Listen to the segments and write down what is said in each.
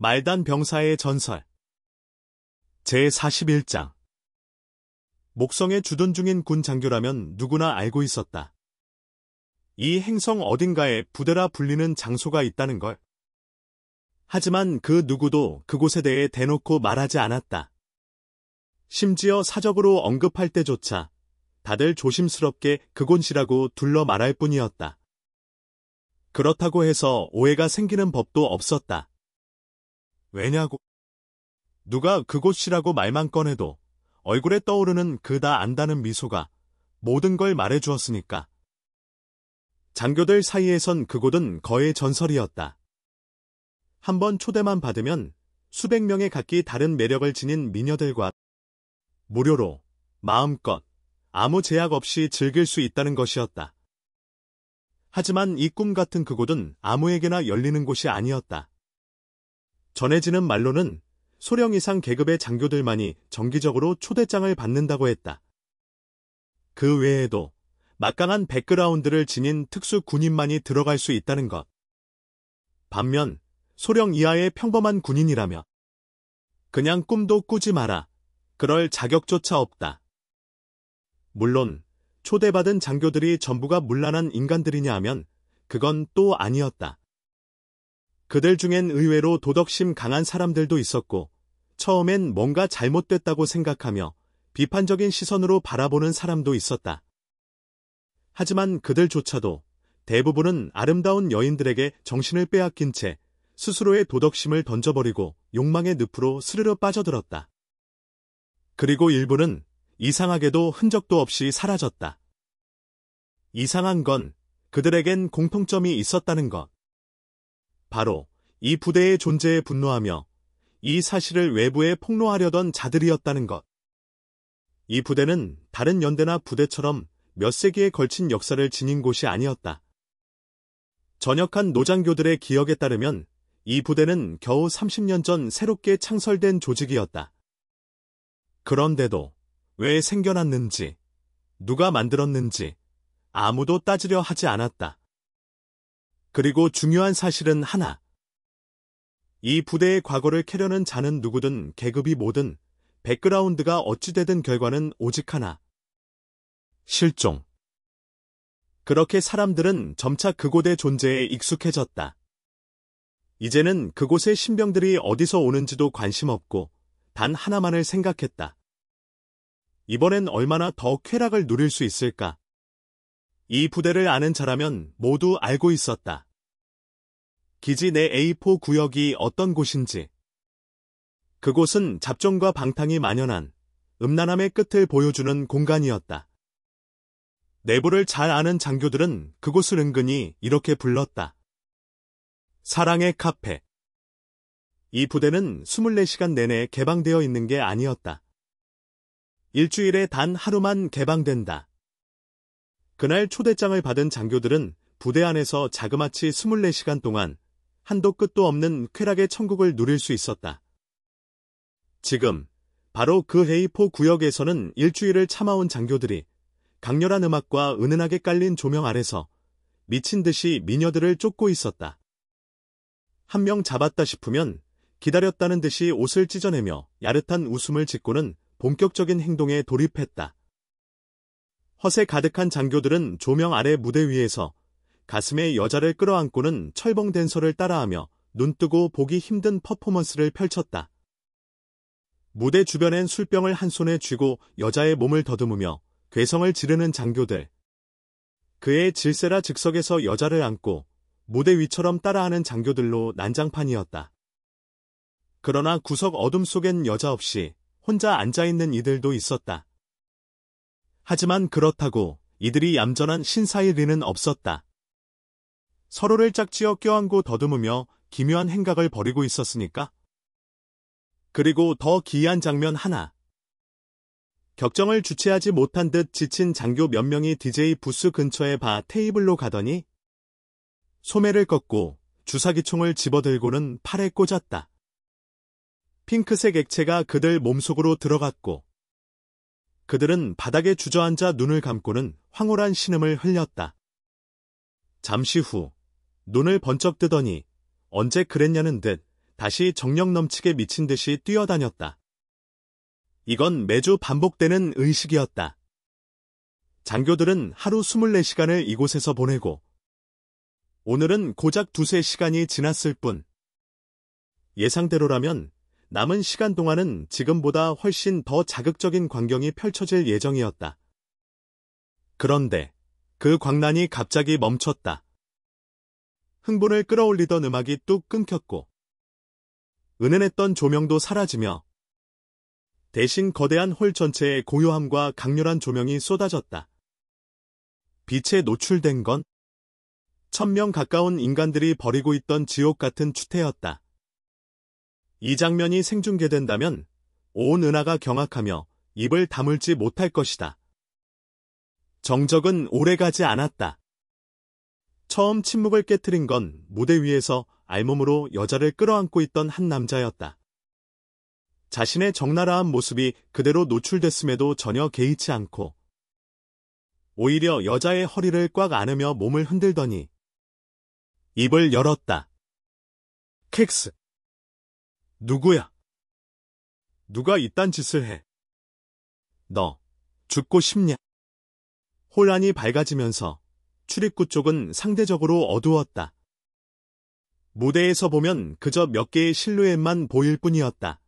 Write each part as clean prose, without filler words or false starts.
말단 병사의 전설 제41장 목성에 주둔 중인 군 장교라면 누구나 알고 있었다. 이 행성 어딘가에 부대라 불리는 장소가 있다는 걸. 하지만 그 누구도 그곳에 대해 대놓고 말하지 않았다. 심지어 사적으로 언급할 때조차 다들 조심스럽게 그곳이라고 둘러 말할 뿐이었다. 그렇다고 해서 오해가 생기는 법도 없었다. 왜냐고? 누가 그곳이라고 말만 꺼내도 얼굴에 떠오르는 그 다 안다는 미소가 모든 걸 말해주었으니까. 장교들 사이에선 그곳은 거의 전설이었다. 한번 초대만 받으면 수백 명의 각기 다른 매력을 지닌 미녀들과 무료로 마음껏 아무 제약 없이 즐길 수 있다는 것이었다. 하지만 이 꿈 같은 그곳은 아무에게나 열리는 곳이 아니었다. 전해지는 말로는 소령 이상 계급의 장교들만이 정기적으로 초대장을 받는다고 했다. 그 외에도 막강한 백그라운드를 지닌 특수 군인만이 들어갈 수 있다는 것. 반면 소령 이하의 평범한 군인이라며 그냥 꿈도 꾸지 마라. 그럴 자격조차 없다. 물론 초대받은 장교들이 전부가 문란한 인간들이냐 하면 그건 또 아니었다. 그들 중엔 의외로 도덕심 강한 사람들도 있었고 처음엔 뭔가 잘못됐다고 생각하며 비판적인 시선으로 바라보는 사람도 있었다. 하지만 그들조차도 대부분은 아름다운 여인들에게 정신을 빼앗긴 채 스스로의 도덕심을 던져버리고 욕망의 늪으로 스르르 빠져들었다. 그리고 일부는 이상하게도 흔적도 없이 사라졌다. 이상한 건 그들에겐 공통점이 있었다는 것. 바로 이 부대의 존재에 분노하며 이 사실을 외부에 폭로하려던 자들이었다는 것. 이 부대는 다른 연대나 부대처럼 몇 세기에 걸친 역사를 지닌 곳이 아니었다. 전역한 노장교들의 기억에 따르면 이 부대는 겨우 30년 전 새롭게 창설된 조직이었다. 그런데도 왜 생겨났는지, 누가 만들었는지 아무도 따지려 하지 않았다. 그리고 중요한 사실은 하나. 이 부대의 과거를 캐려는 자는 누구든 계급이 뭐든 백그라운드가 어찌되든 결과는 오직 하나. 실종. 그렇게 사람들은 점차 그곳의 존재에 익숙해졌다. 이제는 그곳의 신병들이 어디서 오는지도 관심 없고 단 하나만을 생각했다. 이번엔 얼마나 더 쾌락을 누릴 수 있을까? 이 부대를 아는 자라면 모두 알고 있었다. 기지 내 A4 구역이 어떤 곳인지. 그곳은 잡종과 방탕이 만연한 음란함의 끝을 보여주는 공간이었다. 내부를 잘 아는 장교들은 그곳을 은근히 이렇게 불렀다. 사랑의 카페. 이 부대는 24시간 내내 개방되어 있는 게 아니었다. 일주일에 단 하루만 개방된다. 그날 초대장을 받은 장교들은 부대 안에서 자그마치 24시간 동안 한도 끝도 없는 쾌락의 천국을 누릴 수 있었다. 지금 바로 그 A4 구역에서는 일주일을 참아온 장교들이 강렬한 음악과 은은하게 깔린 조명 아래서 미친 듯이 미녀들을 쫓고 있었다. 한 명 잡았다 싶으면 기다렸다는 듯이 옷을 찢어내며 야릇한 웃음을 짓고는 본격적인 행동에 돌입했다. 허세 가득한 장교들은 조명 아래 무대 위에서 가슴에 여자를 끌어안고는 철봉 댄서를 따라하며 눈뜨고 보기 힘든 퍼포먼스를 펼쳤다. 무대 주변엔 술병을 한 손에 쥐고 여자의 몸을 더듬으며 괴성을 지르는 장교들. 그의 질세라 즉석에서 여자를 안고 무대 위처럼 따라하는 장교들로 난장판이었다. 그러나 구석 어둠 속엔 여자 없이 혼자 앉아있는 이들도 있었다. 하지만 그렇다고 이들이 얌전한 신사일 리는 없었다. 서로를 짝지어 껴안고 더듬으며 기묘한 행각을 벌이고 있었으니까. 그리고 더 기이한 장면 하나. 격정을 주체하지 못한 듯 지친 장교 몇 명이 DJ 부스 근처의 바 테이블로 가더니 소매를 꺾고 주사기총을 집어들고는 팔에 꽂았다. 핑크색 액체가 그들 몸속으로 들어갔고 그들은 바닥에 주저앉아 눈을 감고는 황홀한 신음을 흘렸다. 잠시 후 눈을 번쩍 뜨더니 언제 그랬냐는 듯 다시 정력 넘치게 미친 듯이 뛰어다녔다. 이건 매주 반복되는 의식이었다. 장교들은 하루 24시간을 이곳에서 보내고 오늘은 고작 2~3시간이 지났을 뿐. 예상대로라면 남은 시간 동안은 지금보다 훨씬 더 자극적인 광경이 펼쳐질 예정이었다. 그런데 그 광란이 갑자기 멈췄다. 흥분을 끌어올리던 음악이 뚝 끊겼고 은은했던 조명도 사라지며 대신 거대한 홀 전체에 고요함과 강렬한 조명이 쏟아졌다. 빛에 노출된 건 1000명 가까운 인간들이 벌이고 있던 지옥 같은 추태였다. 이 장면이 생중계된다면 온 은하가 경악하며 입을 다물지 못할 것이다. 정적은 오래가지 않았다. 처음 침묵을 깨트린 건 무대 위에서 알몸으로 여자를 끌어안고 있던 한 남자였다. 자신의 적나라한 모습이 그대로 노출됐음에도 전혀 개의치 않고 오히려 여자의 허리를 꽉 안으며 몸을 흔들더니 입을 열었다. 켑스. 누구야? 누가 이딴 짓을 해? 너 죽고 싶냐? 혼란이 밝아지면서 출입구 쪽은 상대적으로 어두웠다. 무대에서 보면 그저 몇 개의 실루엣만 보일 뿐이었다.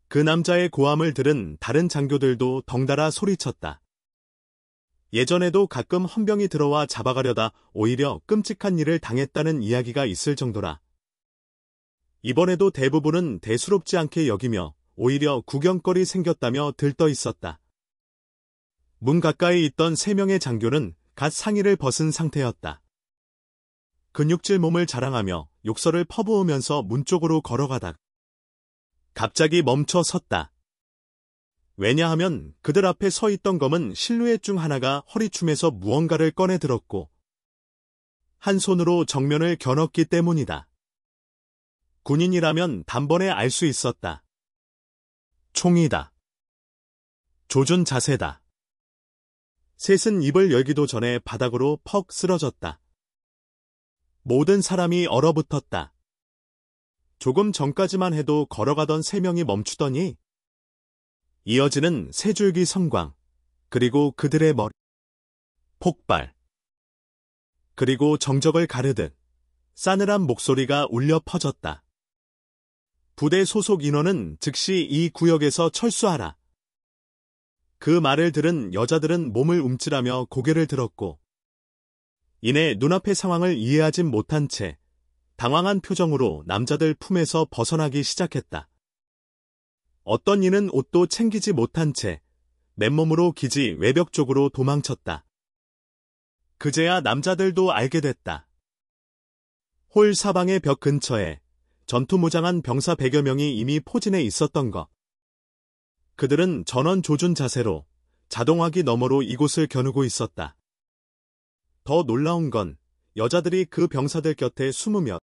그 남자의 고함을 들은 다른 장교들도 덩달아 소리쳤다. 예전에도 가끔 헌병이 들어와 잡아가려다 오히려 끔찍한 일을 당했다는 이야기가 있을 정도라. 이번에도 대부분은 대수롭지 않게 여기며 오히려 구경거리 생겼다며 들떠 있었다. 문 가까이 있던 3명의 장교는 갓 상의를 벗은 상태였다. 근육질 몸을 자랑하며 욕설을 퍼부으면서 문 쪽으로 걸어가다 갑자기 멈춰 섰다. 왜냐하면 그들 앞에 서 있던 검은 실루엣 중 하나가 허리춤에서 무언가를 꺼내 들었고 한 손으로 정면을 겨눴기 때문이다. 군인이라면 단번에 알 수 있었다. 총이다. 조준 자세다. 셋은 입을 열기도 전에 바닥으로 퍽 쓰러졌다. 모든 사람이 얼어붙었다. 조금 전까지만 해도 걸어가던 3명이 멈추더니 이어지는 3줄기 성광, 그리고 그들의 머리, 폭발, 그리고 정적을 가르듯 싸늘한 목소리가 울려 퍼졌다. 부대 소속 인원은 즉시 이 구역에서 철수하라. 그 말을 들은 여자들은 몸을 움찔하며 고개를 들었고 이내 눈앞의 상황을 이해하진 못한 채 당황한 표정으로 남자들 품에서 벗어나기 시작했다. 어떤 이는 옷도 챙기지 못한 채 맨몸으로 기지 외벽 쪽으로 도망쳤다. 그제야 남자들도 알게 됐다. 홀 사방의 벽 근처에 전투무장한 병사 100여 명이 이미 포진해 있었던 것. 그들은 전원 조준 자세로 자동화기 너머로 이곳을 겨누고 있었다. 더 놀라운 건 여자들이 그 병사들 곁에 숨으며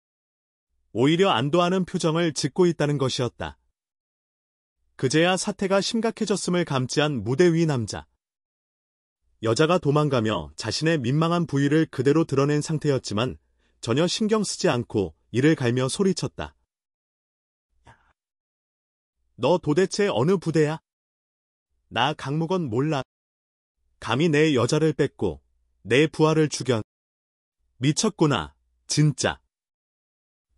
오히려 안도하는 표정을 짓고 있다는 것이었다. 그제야 사태가 심각해졌음을 감지한 무대 위 남자. 여자가 도망가며 자신의 민망한 부위를 그대로 드러낸 상태였지만 전혀 신경 쓰지 않고 이를 갈며 소리쳤다. 너 도대체 어느 부대야? 나 강무건 몰라. 감히 내 여자를 뺏고 내 부하를 죽여. 미쳤구나, 진짜.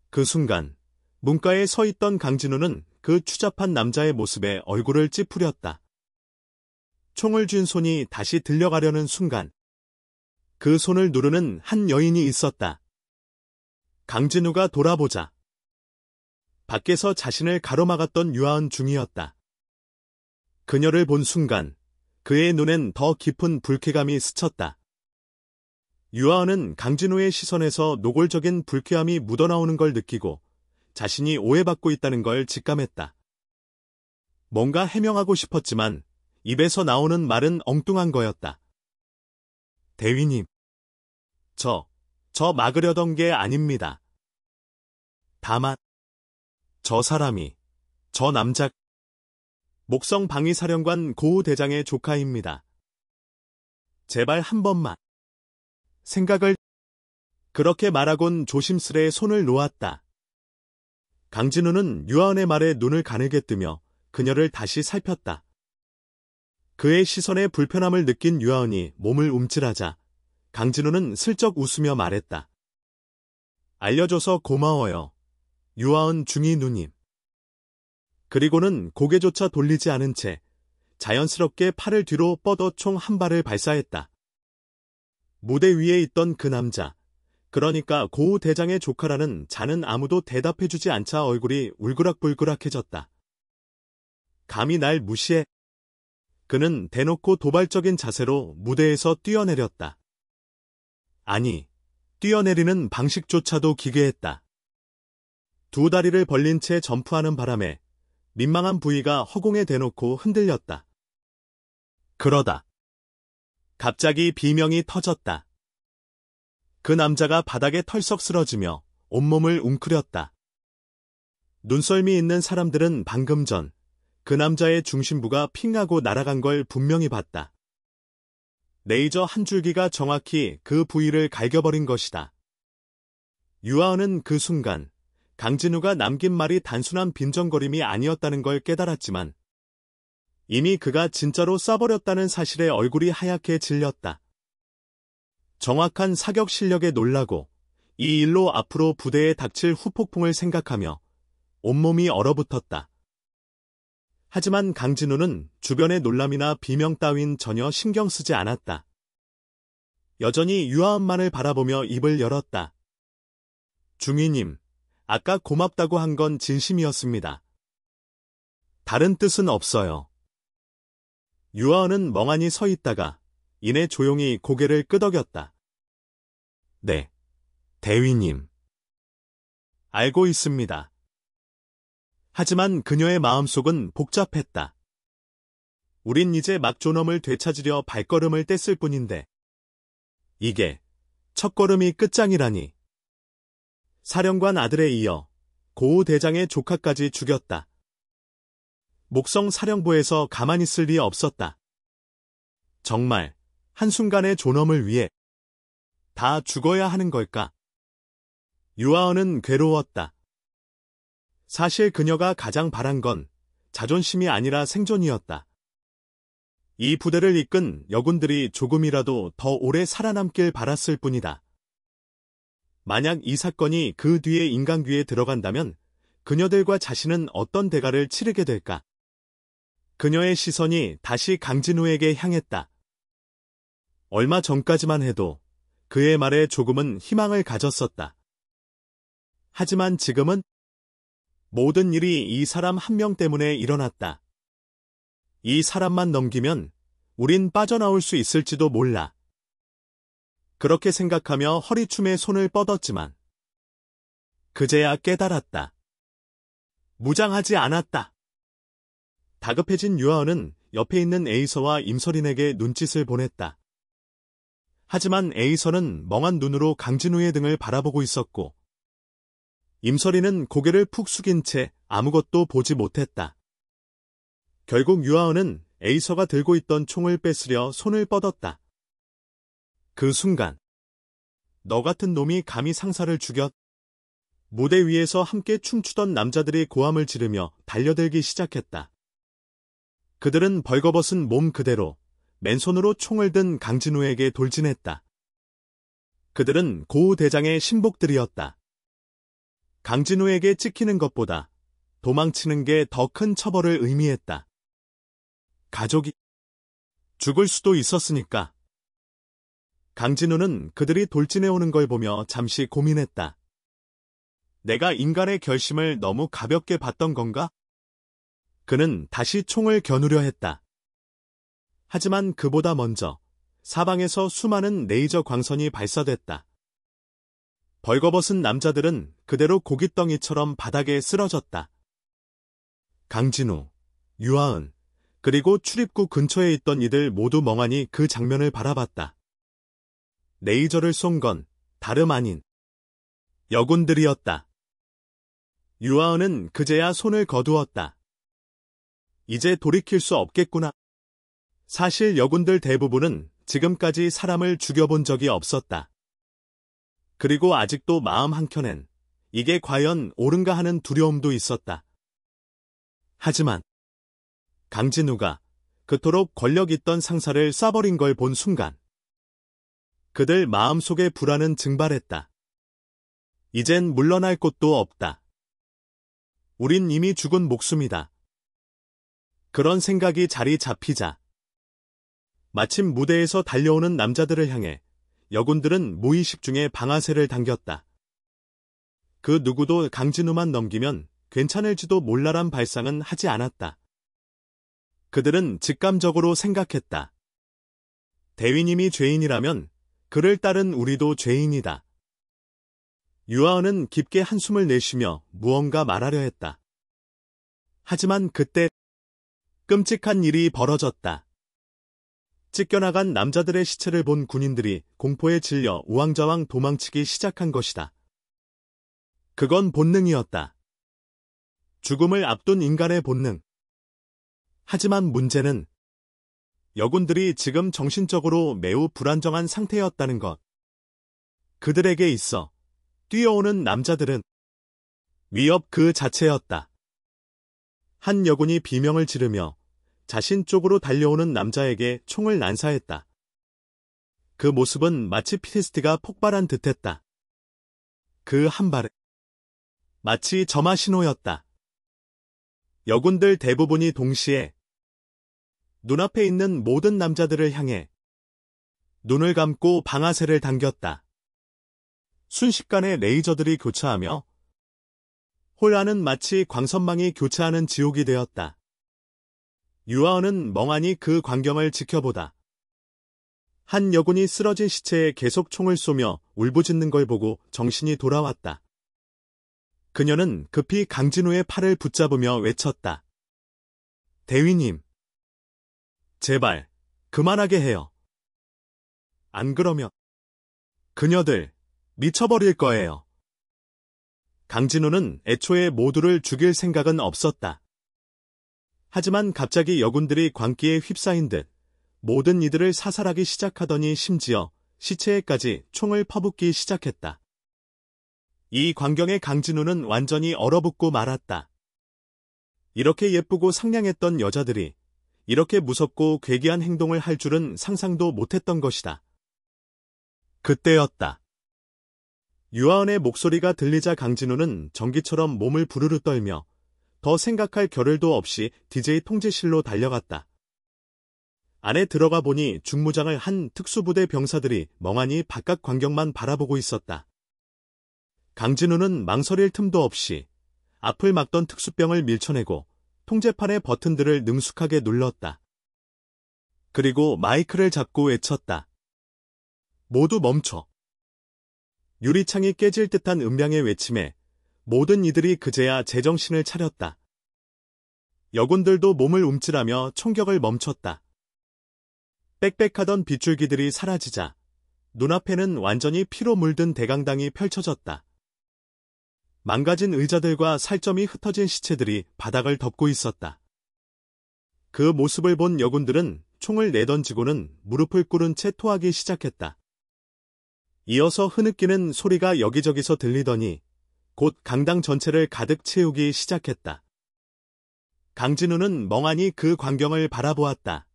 그 순간 문가에 서 있던 강진우는 그 추잡한 남자의 모습에 얼굴을 찌푸렸다. 총을 쥔 손이 다시 들려가려는 순간 그 손을 누르는 한 여인이 있었다. 강진우가 돌아보자 밖에서 자신을 가로막았던 유아은 중이었다. 그녀를 본 순간 그의 눈엔 더 깊은 불쾌감이 스쳤다. 유아은은 강진우의 시선에서 노골적인 불쾌함이 묻어나오는 걸 느끼고 자신이 오해받고 있다는 걸 직감했다. 뭔가 해명하고 싶었지만 입에서 나오는 말은 엉뚱한 거였다. 대위님, 저 막으려던 게 아닙니다. 다만 저 사람이 저 남자 목성 방위사령관 고우 대장의 조카입니다. 제발 한 번만 생각을. 그렇게 말하곤 조심스레 손을 놓았다. 강진우는 유아은의 말에 눈을 가늘게 뜨며 그녀를 다시 살폈다. 그의 시선에 불편함을 느낀 유아은이 몸을 움찔하자 강진우는 슬쩍 웃으며 말했다. 알려줘서 고마워요. 유아은 중이 누님. 그리고는 고개조차 돌리지 않은 채 자연스럽게 팔을 뒤로 뻗어 총 한 발을 발사했다. 무대 위에 있던 그 남자, 그러니까 고우 대장의 조카라는 자는 아무도 대답해주지 않자 얼굴이 울그락불그락해졌다. 감히 날 무시해? 그는 대놓고 도발적인 자세로 무대에서 뛰어내렸다. 아니, 뛰어내리는 방식조차도 기괴했다. 두 다리를 벌린 채 점프하는 바람에 민망한 부위가 허공에 대놓고 흔들렸다. 그러다 갑자기 비명이 터졌다. 그 남자가 바닥에 털썩 쓰러지며 온몸을 웅크렸다. 눈썰미 있는 사람들은 방금 전 그 남자의 중심부가 핑하고 날아간 걸 분명히 봤다. 레이저 한 줄기가 정확히 그 부위를 갈겨버린 것이다. 유아은은 그 순간 강진우가 남긴 말이 단순한 빈정거림이 아니었다는 걸 깨달았지만 이미 그가 진짜로 쏴버렸다는 사실에 얼굴이 하얗게 질렸다. 정확한 사격 실력에 놀라고 이 일로 앞으로 부대에 닥칠 후폭풍을 생각하며 온몸이 얼어붙었다. 하지만 강진우는 주변의 놀람이나 비명 따윈 전혀 신경 쓰지 않았다. 여전히 유아은만을 바라보며 입을 열었다. 중위님, 아까 고맙다고 한 건 진심이었습니다. 다른 뜻은 없어요. 유아은은 멍하니 서 있다가 이내 조용히 고개를 끄덕였다. 네, 대위님. 알고 있습니다. 하지만 그녀의 마음속은 복잡했다. 우린 이제 막 존엄을 되찾으려 발걸음을 뗐을 뿐인데 이게 첫걸음이 끝장이라니. 사령관 아들에 이어 고우 대장의 조카까지 죽였다. 목성 사령부에서 가만히 있을 리 없었다. 정말 한순간의 존엄을 위해 다 죽어야 하는 걸까? 유아은은 괴로웠다. 사실 그녀가 가장 바란 건 자존심이 아니라 생존이었다. 이 부대를 이끈 여군들이 조금이라도 더 오래 살아남길 바랐을 뿐이다. 만약 이 사건이 그 뒤에 인간귀에 들어간다면 그녀들과 자신은 어떤 대가를 치르게 될까? 그녀의 시선이 다시 강진우에게 향했다. 얼마 전까지만 해도 그의 말에 조금은 희망을 가졌었다. 하지만 지금은 모든 일이 이 사람 한 명 때문에 일어났다. 이 사람만 넘기면 우린 빠져나올 수 있을지도 몰라. 그렇게 생각하며 허리춤에 손을 뻗었지만 그제야 깨달았다. 무장하지 않았다. 다급해진 유아은은 옆에 있는 에이서와 임설인에게 눈짓을 보냈다. 하지만 에이서는 멍한 눈으로 강진우의 등을 바라보고 있었고 임설이는 고개를 푹 숙인 채 아무것도 보지 못했다. 결국 유아은은 에이서가 들고 있던 총을 뺏으려 손을 뻗었다. 그 순간 너 같은 놈이 감히 상사를 죽였? 무대 위에서 함께 춤추던 남자들이 고함을 지르며 달려들기 시작했다. 그들은 벌거벗은 몸 그대로 맨손으로 총을 든 강진우에게 돌진했다. 그들은 고우 대장의 신복들이었다. 강진우에게 찍히는 것보다 도망치는 게 더 큰 처벌을 의미했다. 가족이 죽을 수도 있었으니까. 강진우는 그들이 돌진해오는 걸 보며 잠시 고민했다. 내가 인간의 결심을 너무 가볍게 봤던 건가? 그는 다시 총을 겨누려 했다. 하지만 그보다 먼저 사방에서 수많은 레이저 광선이 발사됐다. 벌거벗은 남자들은 그대로 고깃덩이처럼 바닥에 쓰러졌다. 강진우, 유아은, 그리고 출입구 근처에 있던 이들 모두 멍하니 그 장면을 바라봤다. 레이저를 쏜 건 다름 아닌 여군들이었다. 유아은은 그제야 손을 거두었다. 이제 돌이킬 수 없겠구나. 사실 여군들 대부분은 지금까지 사람을 죽여본 적이 없었다. 그리고 아직도 마음 한켠엔 이게 과연 옳은가 하는 두려움도 있었다. 하지만 강진우가 그토록 권력 있던 상사를 쏴버린 걸 본 순간 그들 마음속의 불안은 증발했다. 이젠 물러날 곳도 없다. 우린 이미 죽은 목숨이다. 그런 생각이 자리 잡히자 마침 무대에서 달려오는 남자들을 향해 여군들은 무의식 중에 방아쇠를 당겼다. 그 누구도 강진우만 넘기면 괜찮을지도 몰라란 발상은 하지 않았다. 그들은 직감적으로 생각했다. 대위님이 죄인이라면 그를 따른 우리도 죄인이다. 유아은은 깊게 한숨을 내쉬며 무언가 말하려 했다. 하지만 그때 끔찍한 일이 벌어졌다. 찢겨나간 남자들의 시체를 본 군인들이 공포에 질려 우왕좌왕 도망치기 시작한 것이다. 그건 본능이었다. 죽음을 앞둔 인간의 본능. 하지만 문제는 여군들이 지금 정신적으로 매우 불안정한 상태였다는 것. 그들에게 있어 뛰어오는 남자들은 위협 그 자체였다. 한 여군이 비명을 지르며 자신 쪽으로 달려오는 남자에게 총을 난사했다. 그 모습은 마치 피레스트가 폭발한 듯했다. 그 한 발은 마치 점화 신호였다. 여군들 대부분이 동시에 눈앞에 있는 모든 남자들을 향해 눈을 감고 방아쇠를 당겼다. 순식간에 레이저들이 교차하며 홀안은 마치 광선망이 교차하는 지옥이 되었다. 유아은은 멍하니 그 광경을 지켜보다 한 여군이 쓰러진 시체에 계속 총을 쏘며 울부짖는 걸 보고 정신이 돌아왔다. 그녀는 급히 강진우의 팔을 붙잡으며 외쳤다. 대위님, 제발 그만하게 해요. 안 그러면 그녀들 미쳐버릴 거예요. 강진우는 애초에 모두를 죽일 생각은 없었다. 하지만 갑자기 여군들이 광기에 휩싸인 듯 모든 이들을 사살하기 시작하더니 심지어 시체에까지 총을 퍼붓기 시작했다. 이 광경에 강진우는 완전히 얼어붙고 말았다. 이렇게 예쁘고 상냥했던 여자들이 이렇게 무섭고 괴기한 행동을 할 줄은 상상도 못했던 것이다. 그때였다. 유아은의 목소리가 들리자 강진우는 전기처럼 몸을 부르르 떨며 더 생각할 겨를도 없이 DJ 통제실로 달려갔다. 안에 들어가 보니 중무장을 한 특수부대 병사들이 멍하니 바깥 광경만 바라보고 있었다. 강진우는 망설일 틈도 없이 앞을 막던 특수병을 밀쳐내고 통제판의 버튼들을 능숙하게 눌렀다. 그리고 마이크를 잡고 외쳤다. 모두 멈춰. 유리창이 깨질 듯한 음량의 외침에 모든 이들이 그제야 제정신을 차렸다. 여군들도 몸을 움찔하며 총격을 멈췄다. 빽빽하던 빗줄기들이 사라지자 눈앞에는 완전히 피로 물든 대강당이 펼쳐졌다. 망가진 의자들과 살점이 흩어진 시체들이 바닥을 덮고 있었다. 그 모습을 본 여군들은 총을 내던지고는 무릎을 꿇은 채 토하기 시작했다. 이어서 흐느끼는 소리가 여기저기서 들리더니 곧 강당 전체를 가득 채우기 시작했다. 강진우는 멍하니 그 광경을 바라보았다.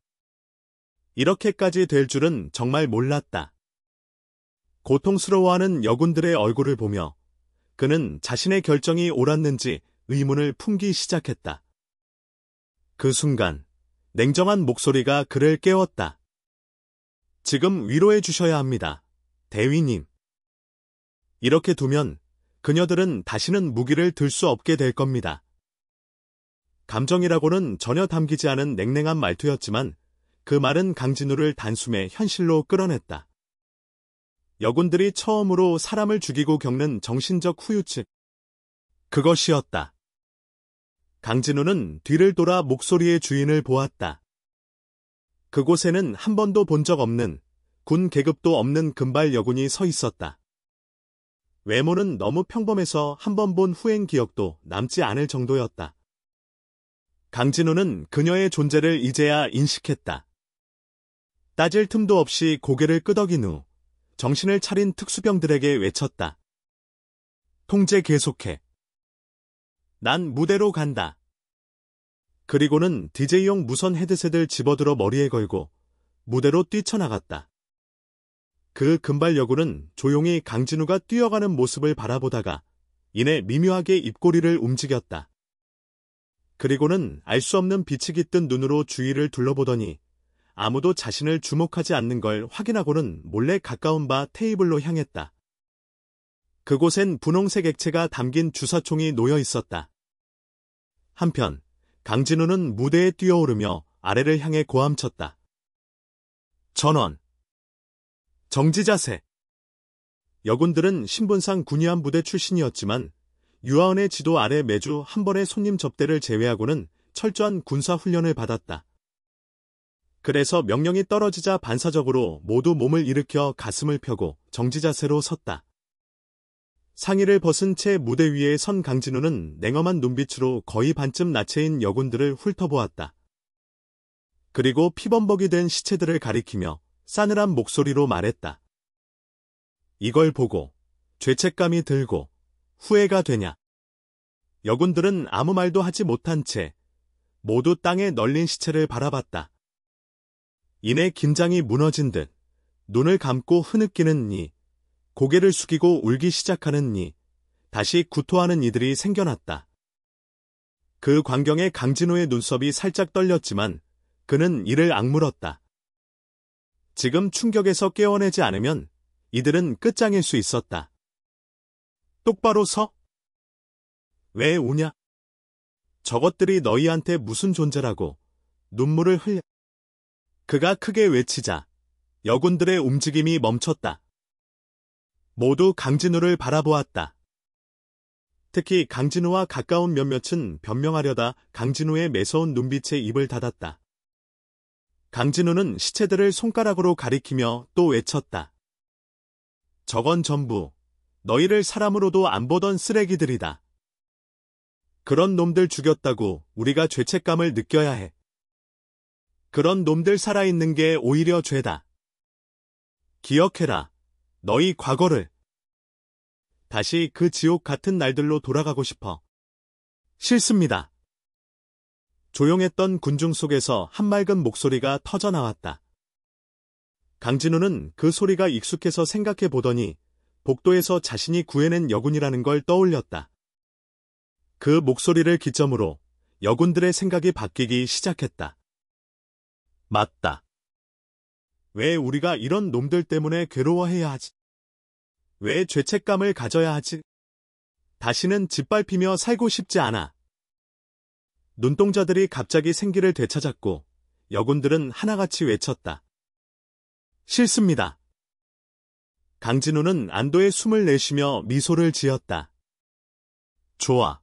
이렇게까지 될 줄은 정말 몰랐다. 고통스러워하는 여군들의 얼굴을 보며 그는 자신의 결정이 옳았는지 의문을 품기 시작했다. 그 순간 냉정한 목소리가 그를 깨웠다. 지금 위로해 주셔야 합니다. 대위님. 이렇게 두면 그녀들은 다시는 무기를 들 수 없게 될 겁니다. 감정이라고는 전혀 담기지 않은 냉랭한 말투였지만 그 말은 강진우를 단숨에 현실로 끌어냈다. 여군들이 처음으로 사람을 죽이고 겪는 정신적 후유증. 그것이었다. 강진우는 뒤를 돌아 목소리의 주인을 보았다. 그곳에는 한 번도 본 적 없는 군 계급도 없는 금발 여군이 서 있었다. 외모는 너무 평범해서 한 번 본 후행 기억도 남지 않을 정도였다. 강진우는 그녀의 존재를 이제야 인식했다. 따질 틈도 없이 고개를 끄덕인 후 정신을 차린 특수병들에게 외쳤다. 통제 계속해. 난 무대로 간다. 그리고는 DJ용 무선 헤드셋을 집어들어 머리에 걸고 무대로 뛰쳐나갔다. 그 금발 여군은 조용히 강진우가 뛰어가는 모습을 바라보다가 이내 미묘하게 입꼬리를 움직였다. 그리고는 알 수 없는 빛이 깃든 눈으로 주위를 둘러보더니 아무도 자신을 주목하지 않는 걸 확인하고는 몰래 가까운 바 테이블로 향했다. 그곳엔 분홍색 액체가 담긴 주사총이 놓여 있었다. 한편 강진우는 무대에 뛰어오르며 아래를 향해 고함쳤다. 전원! 정지자세! 여군들은 신분상 군의관 부대 출신이었지만 유아원의 지도 아래 매주 한 번의 손님 접대를 제외하고는 철저한 군사훈련을 받았다. 그래서 명령이 떨어지자 반사적으로 모두 몸을 일으켜 가슴을 펴고 정지자세로 섰다. 상의를 벗은 채 무대 위에 선 강진우는 냉엄한 눈빛으로 거의 반쯤 나체인 여군들을 훑어보았다. 그리고 피범벅이 된 시체들을 가리키며 싸늘한 목소리로 말했다. 이걸 보고 죄책감이 들고 후회가 되냐? 여군들은 아무 말도 하지 못한 채 모두 땅에 널린 시체를 바라봤다. 이내 긴장이 무너진 듯 눈을 감고 흐느끼는 이, 고개를 숙이고 울기 시작하는 이, 다시 구토하는 이들이 생겨났다. 그 광경에 강진우의 눈썹이 살짝 떨렸지만 그는 이를 악물었다. 지금 충격에서 깨어내지 않으면 이들은 끝장일 수 있었다. 똑바로 서? 왜 우냐? 저것들이 너희한테 무슨 존재라고 눈물을 흘려. 그가 크게 외치자 여군들의 움직임이 멈췄다. 모두 강진우를 바라보았다. 특히 강진우와 가까운 몇몇은 변명하려다 강진우의 매서운 눈빛에 입을 닫았다. 강진우는 시체들을 손가락으로 가리키며 또 외쳤다. 저건 전부 너희를 사람으로도 안 보던 쓰레기들이다. 그런 놈들 죽였다고 우리가 죄책감을 느껴야 해. 그런 놈들 살아있는 게 오히려 죄다. 기억해라. 너희 과거를. 다시 그 지옥 같은 날들로 돌아가고 싶어. 싫습니다. 조용했던 군중 속에서 한맑은 목소리가 터져나왔다. 강진우는 그 소리가 익숙해서 생각해 보더니 복도에서 자신이 구해낸 여군이라는 걸 떠올렸다. 그 목소리를 기점으로 여군들의 생각이 바뀌기 시작했다. 맞다. 왜 우리가 이런 놈들 때문에 괴로워해야 하지? 왜 죄책감을 가져야 하지? 다시는 짓밟히며 살고 싶지 않아. 눈동자들이 갑자기 생기를 되찾았고 여군들은 하나같이 외쳤다. 싫습니다. 강진우는 안도의 숨을 내쉬며 미소를 지었다. 좋아.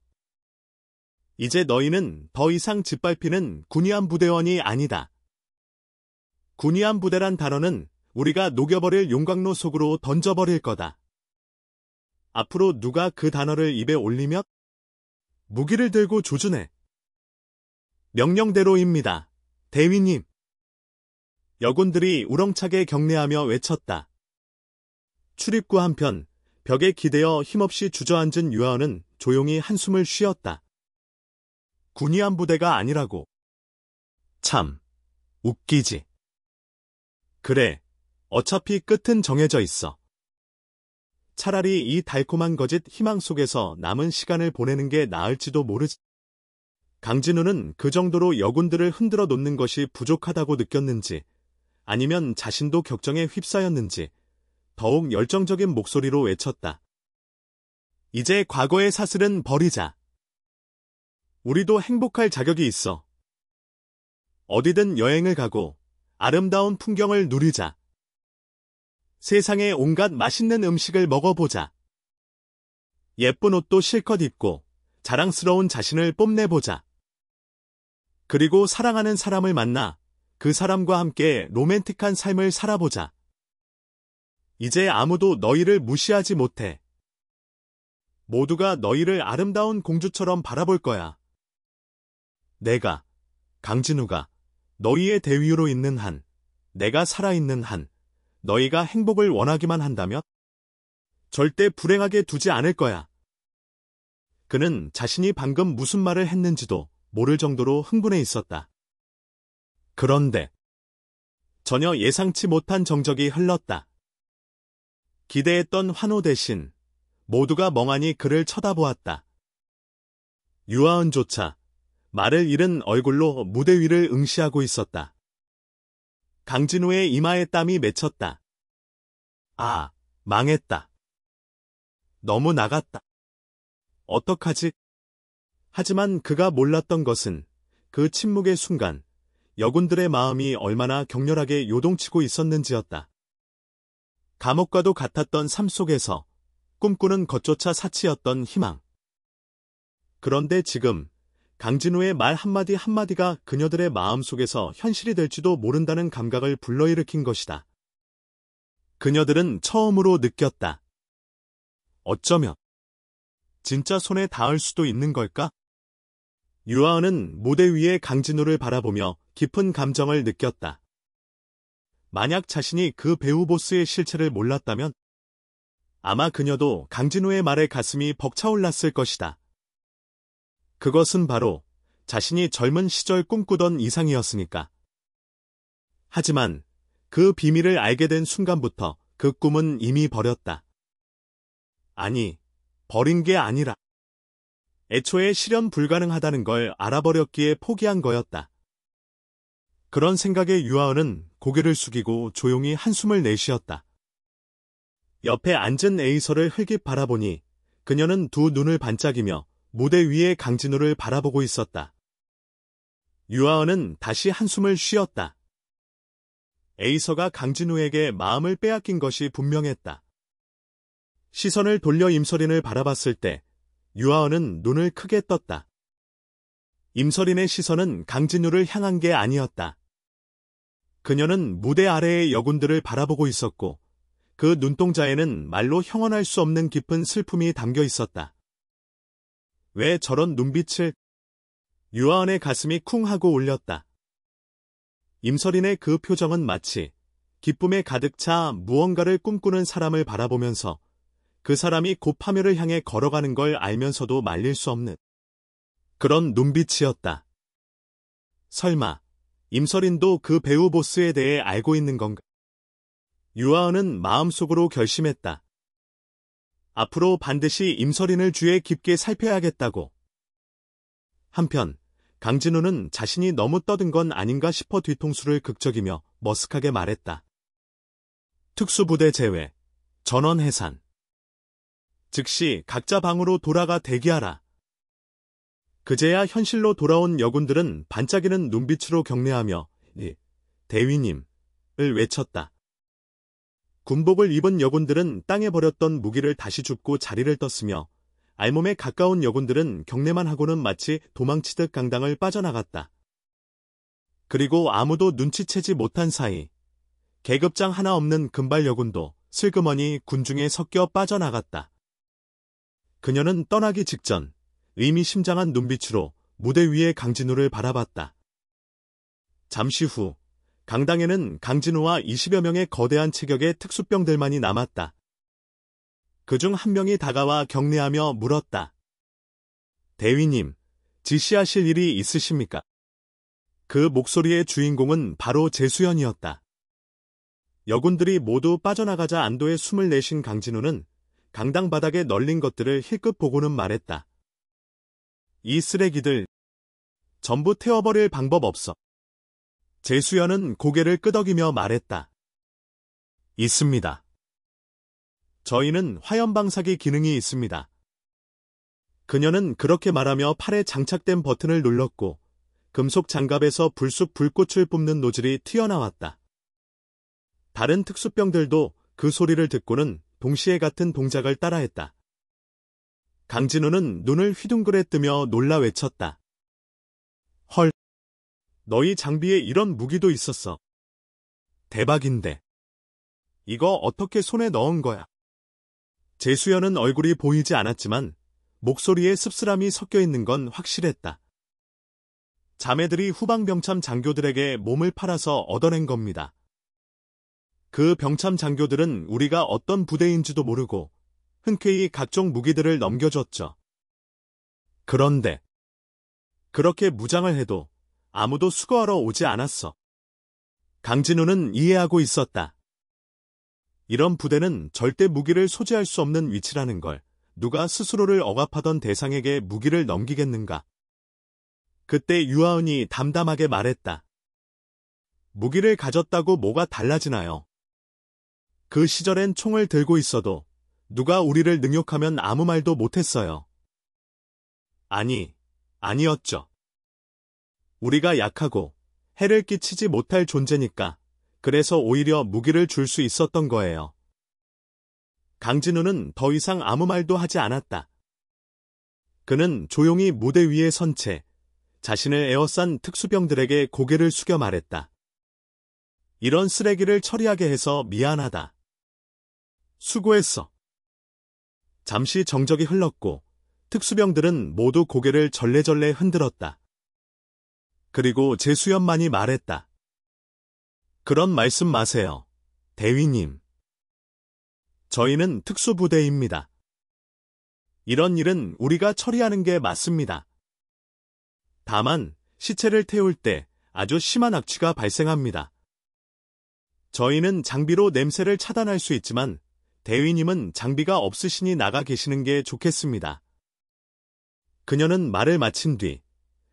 이제 너희는 더 이상 짓밟히는 군의관 부대원이 아니다. 군의관 부대란 단어는 우리가 녹여버릴 용광로 속으로 던져버릴 거다. 앞으로 누가 그 단어를 입에 올리면 무기를 들고 조준해. 명령대로입니다. 대위님. 여군들이 우렁차게 경례하며 외쳤다. 출입구 한편 벽에 기대어 힘없이 주저앉은 유아원은 조용히 한숨을 쉬었다. 군의관 부대가 아니라고. 참, 웃기지. 그래, 어차피 끝은 정해져 있어. 차라리 이 달콤한 거짓 희망 속에서 남은 시간을 보내는 게 나을지도 모르지. 강진우는 그 정도로 여군들을 흔들어 놓는 것이 부족하다고 느꼈는지 아니면 자신도 격정에 휩싸였는지 더욱 열정적인 목소리로 외쳤다. 이제 과거의 사슬은 버리자. 우리도 행복할 자격이 있어. 어디든 여행을 가고 아름다운 풍경을 누리자. 세상의 온갖 맛있는 음식을 먹어보자. 예쁜 옷도 실컷 입고 자랑스러운 자신을 뽐내보자. 그리고 사랑하는 사람을 만나 그 사람과 함께 로맨틱한 삶을 살아보자. 이제 아무도 너희를 무시하지 못해. 모두가 너희를 아름다운 공주처럼 바라볼 거야. 내가, 강진우가 너희의 대위로 있는 한, 내가 살아있는 한, 너희가 행복을 원하기만 한다면 절대 불행하게 두지 않을 거야. 그는 자신이 방금 무슨 말을 했는지도 모를 정도로 흥분해 있었다. 그런데 전혀 예상치 못한 정적이 흘렀다. 기대했던 환호 대신 모두가 멍하니 그를 쳐다보았다. 유아은조차 말을 잃은 얼굴로 무대 위를 응시하고 있었다. 강진우의 이마에 땀이 맺혔다. 아, 망했다. 너무 나갔다. 어떡하지? 하지만 그가 몰랐던 것은 그 침묵의 순간 여군들의 마음이 얼마나 격렬하게 요동치고 있었는지였다. 감옥과도 같았던 삶 속에서 꿈꾸는 것조차 사치였던 희망. 그런데 지금 강진우의 말 한마디 한마디가 그녀들의 마음속에서 현실이 될지도 모른다는 감각을 불러일으킨 것이다. 그녀들은 처음으로 느꼈다. 어쩌면 진짜 손에 닿을 수도 있는 걸까? 유아은은 무대 위의 강진우를 바라보며 깊은 감정을 느꼈다. 만약 자신이 그 배우 보스의 실체를 몰랐다면 아마 그녀도 강진우의 말에 가슴이 벅차올랐을 것이다. 그것은 바로 자신이 젊은 시절 꿈꾸던 이상이었으니까. 하지만 그 비밀을 알게 된 순간부터 그 꿈은 이미 버렸다. 아니, 버린 게 아니라 애초에 실현 불가능하다는 걸 알아버렸기에 포기한 거였다. 그런 생각에 유아은은 고개를 숙이고 조용히 한숨을 내쉬었다. 옆에 앉은 에이서를 흘낏 바라보니 그녀는 두 눈을 반짝이며 무대 위의 강진우를 바라보고 있었다. 유아은은 다시 한숨을 쉬었다. 에이서가 강진우에게 마음을 빼앗긴 것이 분명했다. 시선을 돌려 임설인을 바라봤을 때 유아은은 눈을 크게 떴다. 임설인의 시선은 강진우를 향한 게 아니었다. 그녀는 무대 아래의 여군들을 바라보고 있었고 그 눈동자에는 말로 형언할 수 없는 깊은 슬픔이 담겨 있었다. 왜 저런 눈빛을? 유아은의 가슴이 쿵 하고 울렸다. 임설인의 그 표정은 마치 기쁨에 가득 차 무언가를 꿈꾸는 사람을 바라보면서 그 사람이 곧 파멸을 향해 걸어가는 걸 알면서도 말릴 수 없는 그런 눈빛이었다. 설마 임설인도 그 배우 보스에 대해 알고 있는 건가? 유아은은 마음속으로 결심했다. 앞으로 반드시 임설인을 주의 깊게 살펴야겠다고. 한편 강진우는 자신이 너무 떠든 건 아닌가 싶어 뒤통수를 극적이며 머쓱하게 말했다. 특수부대 제외, 전원 해산. 즉시 각자 방으로 돌아가 대기하라. 그제야 현실로 돌아온 여군들은 반짝이는 눈빛으로 격려하며 대위님을 외쳤다. 군복을 입은 여군들은 땅에 버렸던 무기를 다시 줍고 자리를 떴으며 알몸에 가까운 여군들은 경례만 하고는 마치 도망치듯 강당을 빠져나갔다. 그리고 아무도 눈치채지 못한 사이 계급장 하나 없는 금발 여군도 슬그머니 군중에 섞여 빠져나갔다. 그녀는 떠나기 직전 의미심장한 눈빛으로 무대 위의 강진우를 바라봤다. 잠시 후 강당에는 강진우와 20여 명의 거대한 체격의 특수병들만이 남았다. 그중 한 명이 다가와 경례하며 물었다. 대위님, 지시하실 일이 있으십니까? 그 목소리의 주인공은 바로 제수연이었다. 여군들이 모두 빠져나가자 안도의 숨을 내쉰 강진우는 강당 바닥에 널린 것들을 힐끗 보고는 말했다. 이 쓰레기들 전부 태워버릴 방법 없어. 제수연은 고개를 끄덕이며 말했다. 있습니다. 저희는 화염방사기 기능이 있습니다. 그녀는 그렇게 말하며 팔에 장착된 버튼을 눌렀고 금속 장갑에서 불쑥 불꽃을 뿜는 노즐이 튀어나왔다. 다른 특수병들도 그 소리를 듣고는 동시에 같은 동작을 따라했다. 강진우는 눈을 휘둥그레 뜨며 놀라 외쳤다. 헐, 너희 장비에 이런 무기도 있었어. 대박인데. 이거 어떻게 손에 넣은 거야? 제수연은 얼굴이 보이지 않았지만 목소리에 씁쓸함이 섞여 있는 건 확실했다. 자매들이 후방병참 장교들에게 몸을 팔아서 얻어낸 겁니다. 그 병참 장교들은 우리가 어떤 부대인지도 모르고 흔쾌히 각종 무기들을 넘겨줬죠. 그런데 그렇게 무장을 해도 아무도 수거하러 오지 않았어. 강진우는 이해하고 있었다. 이런 부대는 절대 무기를 소지할 수 없는 위치라는 걸, 누가 스스로를 억압하던 대상에게 무기를 넘기겠는가. 그때 유아은이 담담하게 말했다. 무기를 가졌다고 뭐가 달라지나요? 그 시절엔 총을 들고 있어도 누가 우리를 능욕하면 아무 말도 못했어요. 아니었죠. 우리가 약하고 해를 끼치지 못할 존재니까, 그래서 오히려 무기를 줄 수 있었던 거예요. 강진우는 더 이상 아무 말도 하지 않았다. 그는 조용히 무대 위에 선 채 자신을 에워싼 특수병들에게 고개를 숙여 말했다. 이런 쓰레기를 처리하게 해서 미안하다. 수고했어. 잠시 정적이 흘렀고 특수병들은 모두 고개를 절레절레 흔들었다. 그리고 제수연만이 말했다. 그런 말씀 마세요, 대위님. 저희는 특수부대입니다. 이런 일은 우리가 처리하는 게 맞습니다. 다만 시체를 태울 때 아주 심한 악취가 발생합니다. 저희는 장비로 냄새를 차단할 수 있지만 대위님은 장비가 없으시니 나가 계시는 게 좋겠습니다. 그녀는 말을 마친 뒤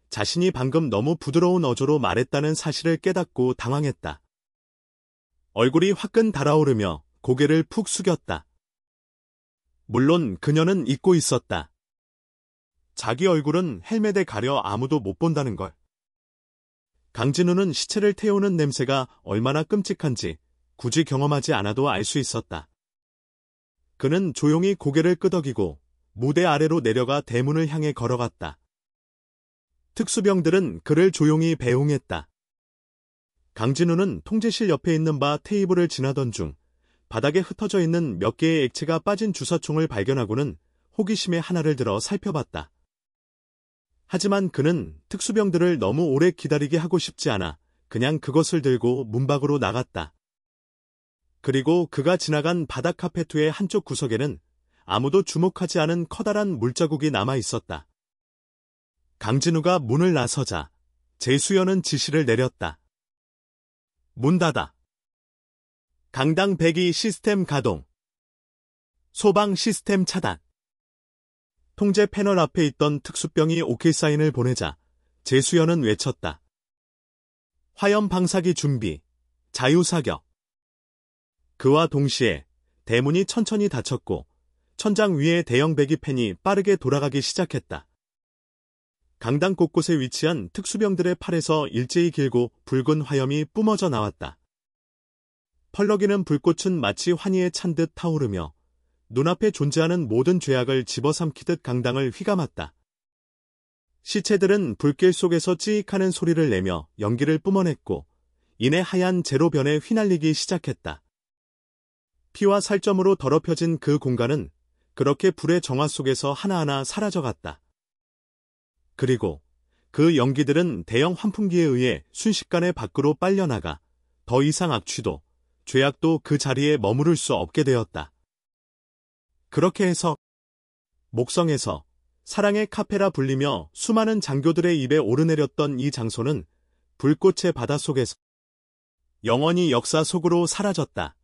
자신이 방금 너무 부드러운 어조로 말했다는 사실을 깨닫고 당황했다. 얼굴이 화끈 달아오르며 고개를 푹 숙였다. 물론 그녀는 잊고 있었다. 자기 얼굴은 헬멧에 가려 아무도 못 본다는 걸. 강진우는 시체를 태우는 냄새가 얼마나 끔찍한지 굳이 경험하지 않아도 알 수 있었다. 그는 조용히 고개를 끄덕이고 무대 아래로 내려가 대문을 향해 걸어갔다. 특수병들은 그를 조용히 배웅했다. 강진우는 통제실 옆에 있는 바 테이블을 지나던 중 바닥에 흩어져 있는 몇 개의 액체가 빠진 주사총을 발견하고는 호기심에 하나를 들어 살펴봤다. 하지만 그는 특수병들을 너무 오래 기다리게 하고 싶지 않아 그냥 그것을 들고 문 밖으로 나갔다. 그리고 그가 지나간 바닥 카페트의 한쪽 구석에는 아무도 주목하지 않은 커다란 물자국이 남아 있었다. 강진우가 문을 나서자 제수연은 지시를 내렸다. 문 닫아. 강당 배기 시스템 가동. 소방 시스템 차단. 통제 패널 앞에 있던 특수병이 오케이 사인을 보내자 제수연은 외쳤다. 화염 방사기 준비. 자유사격. 그와 동시에 대문이 천천히 닫혔고 천장 위의 대형 배기팬이 빠르게 돌아가기 시작했다. 강당 곳곳에 위치한 특수병들의 팔에서 일제히 길고 붉은 화염이 뿜어져 나왔다. 펄럭이는 불꽃은 마치 환희에 찬 듯 타오르며 눈앞에 존재하는 모든 죄악을 집어삼키듯 강당을 휘감았다. 시체들은 불길 속에서 찌익하는 소리를 내며 연기를 뿜어냈고 이내 하얀 제로변에 휘날리기 시작했다. 피와 살점으로 더럽혀진 그 공간은 그렇게 불의 정화 속에서 하나하나 사라져갔다. 그리고 그 연기들은 대형 환풍기에 의해 순식간에 밖으로 빨려나가 더 이상 악취도 죄악도 그 자리에 머무를 수 없게 되었다. 그렇게 해서 목성에서 사랑의 카페라 불리며 수많은 장교들의 입에 오르내렸던 이 장소는 불꽃의 바다 속에서 영원히 역사 속으로 사라졌다.